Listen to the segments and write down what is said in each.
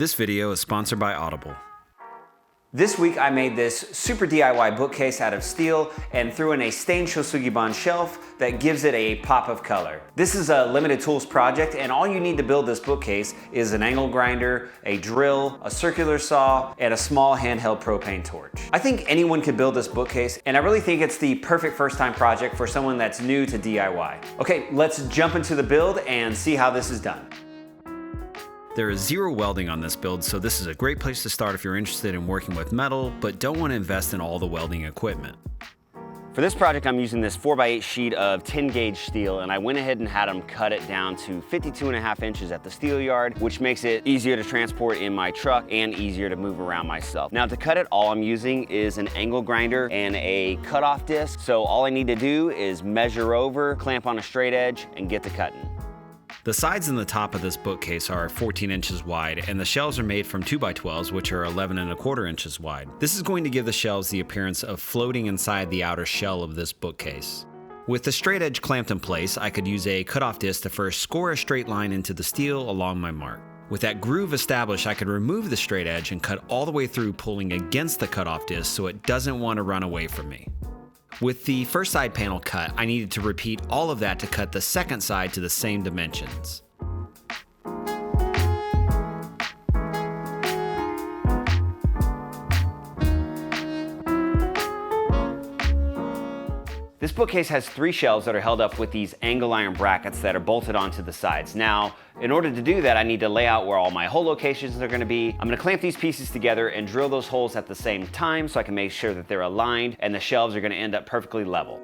This video is sponsored by Audible. This week I made this super DIY bookcase out of steel and threw in a stained Shou Sugi shelf that gives it a pop of color. This is a limited tools project, and all you need to build this bookcase is an angle grinder, a drill, a circular saw, and a small handheld propane torch. I think anyone could build this bookcase, and I really think it's the perfect first time project for someone that's new to DIY. Okay, let's jump into the build and see how this is done. There is zero welding on this build, so this is a great place to start if you're interested in working with metal, but don't want to invest in all the welding equipment. For this project, I'm using this 4x8 sheet of 10 gauge steel, and I went ahead and had them cut it down to 52.5 inches at the steel yard, which makes it easier to transport in my truck and easier to move around myself. Now to cut it, all I'm using is an angle grinder and a cutoff disc. So all I need to do is measure over, clamp on a straight edge, and get to cutting. The sides and the top of this bookcase are 14 inches wide, and the shelves are made from 2x12s, which are 11.25 inches wide. This is going to give the shelves the appearance of floating inside the outer shell of this bookcase. With the straight edge clamped in place, I could use a cutoff disc to first score a straight line into the steel along my mark. With that groove established, I could remove the straight edge and cut all the way through, pulling against the cutoff disc so it doesn't want to run away from me. With the first side panel cut, I needed to repeat all of that to cut the second side to the same dimensions. This bookcase has 3 shelves that are held up with these angle iron brackets that are bolted onto the sides. Now, in order to do that, I need to lay out where all my hole locations are gonna be. I'm gonna clamp these pieces together and drill those holes at the same time so I can make sure that they're aligned and the shelves are gonna end up perfectly level.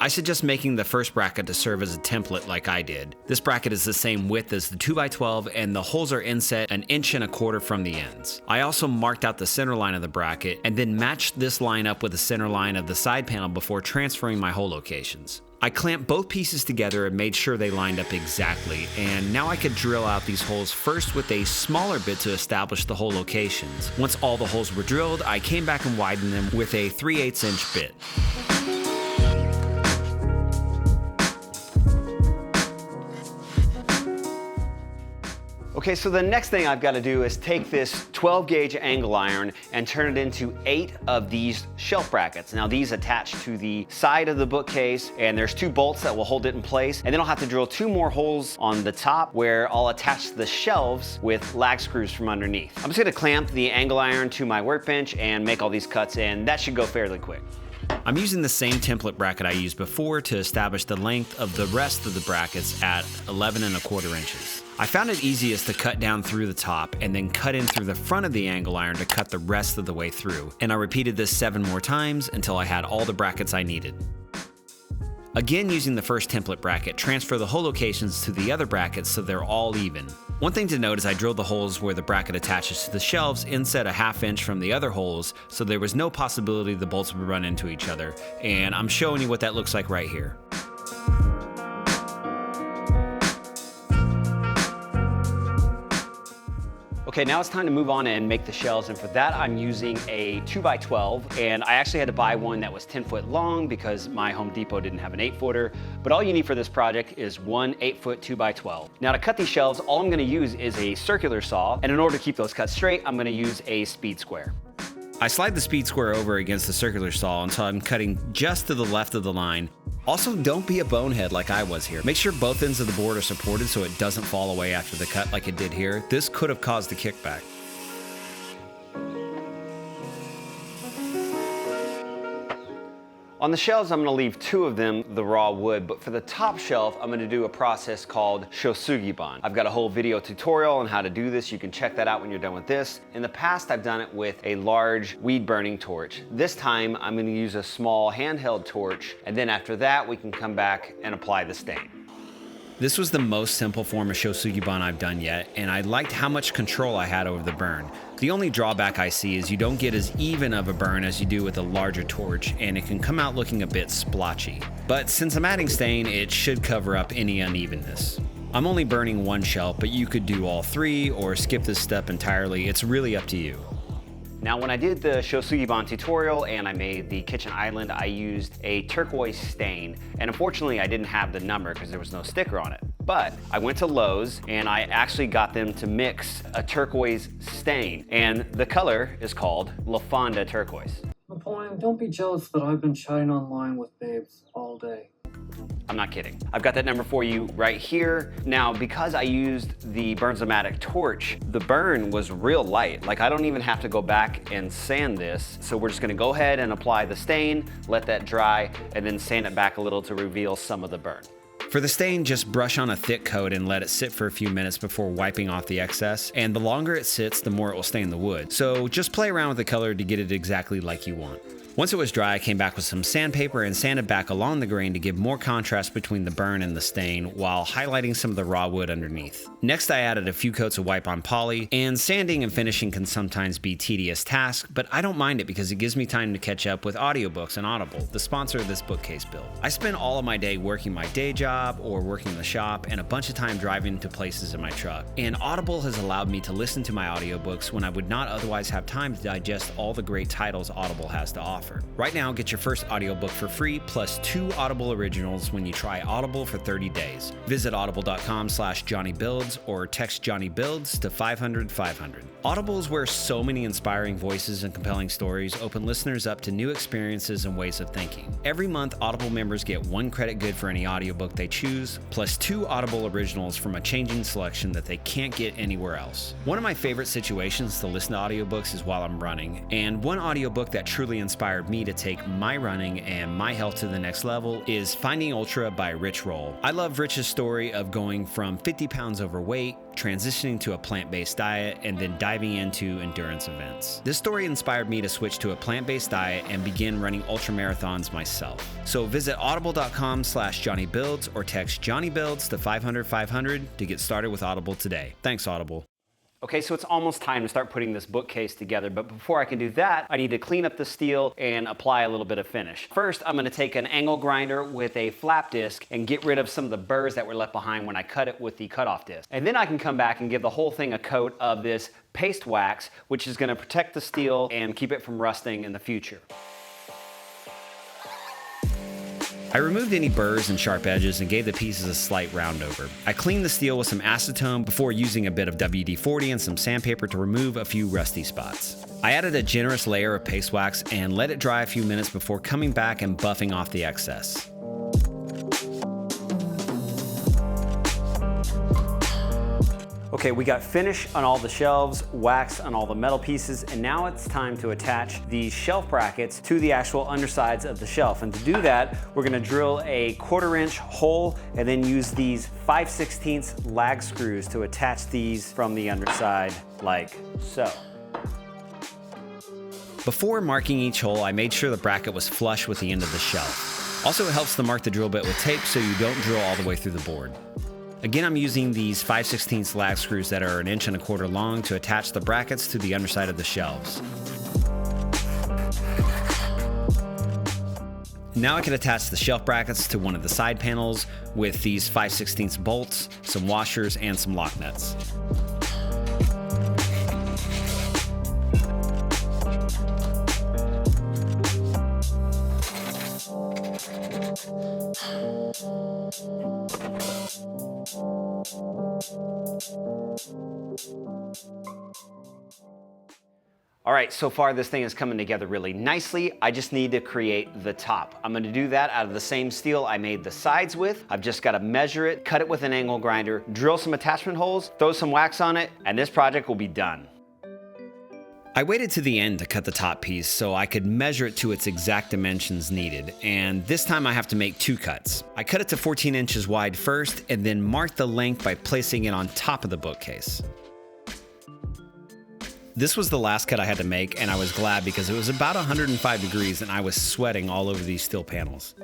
I suggest making the first bracket to serve as a template like I did. This bracket is the same width as the 2x12 and the holes are inset 1.25 inches from the ends. I also marked out the center line of the bracket and then matched this line up with the center line of the side panel before transferring my hole locations. I clamped both pieces together and made sure they lined up exactly, and now I could drill out these holes first with a smaller bit to establish the hole locations. Once all the holes were drilled, I came back and widened them with a 3/8 inch bit. Okay, so the next thing I've got to do is take this 12 gauge angle iron and turn it into 8 of these shelf brackets. Now these attach to the side of the bookcase, and there's 2 bolts that will hold it in place. And then I'll have to drill 2 more holes on the top where I'll attach the shelves with lag screws from underneath. I'm just gonna clamp the angle iron to my workbench and make all these cuts, and that should go fairly quick. I'm using the same template bracket I used before to establish the length of the rest of the brackets at 11.25 inches. I found it easiest to cut down through the top and then cut in through the front of the angle iron to cut the rest of the way through, and I repeated this 7 more times until I had all the brackets I needed. Again, using the first template bracket, transfer the hole locations to the other brackets so they're all even. One thing to note is I drilled the holes where the bracket attaches to the shelves inset 1/2 inch from the other holes, so there was no possibility the bolts would run into each other, and I'm showing you what that looks like right here. Okay, now it's time to move on and make the shelves, and for that I'm using a 2x12, and I actually had to buy one that was 10 foot long because my Home Depot didn't have an 8-footer, but all you need for this project is one 8-foot 2x12. Now to cut these shelves, all I'm gonna use is a circular saw, and in order to keep those cut straight, I'm gonna use a speed square. I slide the speed square over against the circular saw until I'm cutting just to the left of the line. Also, don't be a bonehead like I was here. Make sure both ends of the board are supported so it doesn't fall away after the cut like it did here. This could have caused a kickback. On the shelves, I'm gonna leave 2 of them the raw wood, but for the top shelf, I'm gonna do a process called Shou Sugi. I've got a whole video tutorial on how to do this. You can check that out when you're done with this. In the past, I've done it with a large weed burning torch. This time, I'm gonna use a small handheld torch, and then after that, we can come back and apply the stain. This was the most simple form of Shou Sugi I've done yet, and I liked how much control I had over the burn. The only drawback I see is you don't get as even of a burn as you do with a larger torch, and it can come out looking a bit splotchy. But since I'm adding stain, it should cover up any unevenness. I'm only burning 1 shelf, but you could do all 3 or skip this step entirely. It's really up to you. Now, when I did the Shou Sugi tutorial and I made the kitchen island, I used a turquoise stain, and unfortunately I didn't have the number because there was no sticker on it. But I went to Lowe's and I actually got them to mix a turquoise stain, and the color is called La Fonda turquoise. Napoleon, don't be jealous that I've been chatting online with babes all day. I'm not kidding. I've got that number for you right here. Now, because I used the Burns-O-Matic torch, the burn was real light. Like, I don't even have to go back and sand this. So we're just gonna go ahead and apply the stain, let that dry, and then sand it back a little to reveal some of the burn. For the stain, just brush on a thick coat and let it sit for a few minutes before wiping off the excess, and the longer it sits, the more it will stain the wood. So just play around with the color to get it exactly like you want. Once it was dry, I came back with some sandpaper and sanded back along the grain to give more contrast between the burn and the stain while highlighting some of the raw wood underneath. Next, I added a few coats of wipe on poly, and sanding and finishing can sometimes be a tedious task, but I don't mind it because it gives me time to catch up with audiobooks and Audible, the sponsor of this bookcase build. I spend all of my day working my day job or working in the shop and a bunch of time driving to places in my truck, and Audible has allowed me to listen to my audiobooks when I would not otherwise have time to digest all the great titles Audible has to offer. Right now, get your first audiobook for free plus 2 Audible originals when you try Audible for 30 days. Visit audible.com/JohnnyBuilds or text JohnnyBuilds to 500-500. Audible is where so many inspiring voices and compelling stories open listeners up to new experiences and ways of thinking. Every month, Audible members get 1 credit good for any audiobook they choose, plus 2 Audible originals from a changing selection that they can't get anywhere else. One of my favorite situations to listen to audiobooks is while I'm running, and one audiobook that truly inspired me to take my running and my health to the next level is Finding Ultra by Rich Roll. I love Rich's story of going from 50 pounds overweight, transitioning to a plant-based diet, and then diving into endurance events. This story inspired me to switch to a plant-based diet and begin running ultra marathons myself. So visit audible.com/JohnnyBuilds or text JohnnyBuilds to 500-500 to get started with Audible today. Thanks, Audible. Okay, so it's almost time to start putting this bookcase together, but before I can do that, I need to clean up the steel and apply a little bit of finish. First, I'm gonna take an angle grinder with a flap disc and get rid of some of the burrs that were left behind when I cut it with the cutoff disc. And then I can come back and give the whole thing a coat of this paste wax, which is gonna protect the steel and keep it from rusting in the future. I removed any burrs and sharp edges and gave the pieces a slight round over. I cleaned the steel with some acetone before using a bit of WD-40 and some sandpaper to remove a few rusty spots. I added a generous layer of paste wax and let it dry a few minutes before coming back and buffing off the excess. Okay, we got finish on all the shelves, wax on all the metal pieces, and now it's time to attach these shelf brackets to the actual undersides of the shelf. And to do that, we're gonna drill a 1/4 inch hole and then use these 5/16 lag screws to attach these from the underside like so. Before marking each hole, I made sure the bracket was flush with the end of the shelf. Also, it helps to mark the drill bit with tape so you don't drill all the way through the board. Again, I'm using these 5/16 lag screws that are 1.25 inches long to attach the brackets to the underside of the shelves. Now I can attach the shelf brackets to one of the side panels with these 5/16 bolts, some washers, and some lock nuts. All right, so far this thing is coming together really nicely. I just need to create the top. I'm gonna do that out of the same steel I made the sides with. I've just gotta measure it, cut it with an angle grinder, drill some attachment holes, throw some wax on it, and this project will be done. I waited to the end to cut the top piece so I could measure it to its exact dimensions needed, and this time I have to make 2 cuts. I cut it to 14 inches wide first and then marked the length by placing it on top of the bookcase. This was the last cut I had to make, and I was glad because it was about 105 degrees and I was sweating all over these steel panels.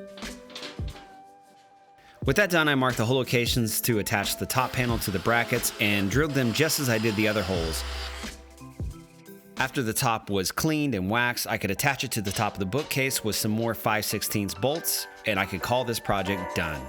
With that done, I marked the hole locations to attach the top panel to the brackets and drilled them just as I did the other holes. After the top was cleaned and waxed, I could attach it to the top of the bookcase with some more 5/16 bolts, and I could call this project done.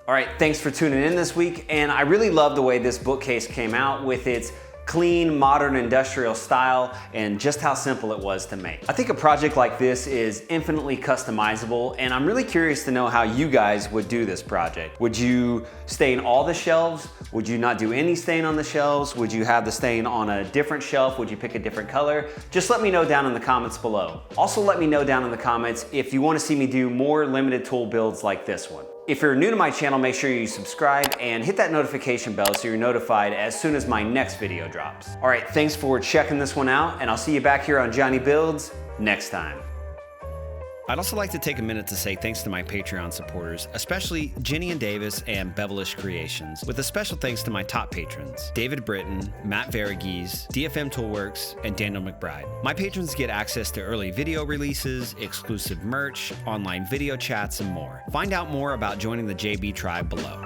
All right, for tuning in this week, and I really love the way this bookcase came out with its clean, modern, industrial style, and just how simple it was to make. I think a project like this is infinitely customizable, and I'm really curious to know how you guys would do this project. Would you stain all the shelves? Would you not do any stain on the shelves? Would you have the stain on a different shelf? Would you pick a different color? Just let me know down in the comments below. Also let me know down in the comments if you want to see me do more limited tool builds like this one. If you're new to my channel, make sure you subscribe and hit that notification bell so you're notified as soon as my next video drops. All right, thanks for checking this one out, and I'll see you back here on Jonny Builds next time. I'd also like to take a minute to say thanks to my Patreon supporters, especially Jenny and Davis and Bevelish Creations, with a special thanks to my top patrons, David Britton, Matt Varagese, DFM Toolworks, and Daniel McBride. My patrons get access to early video releases, exclusive merch, online video chats, and more. Find out more about joining the JB tribe below.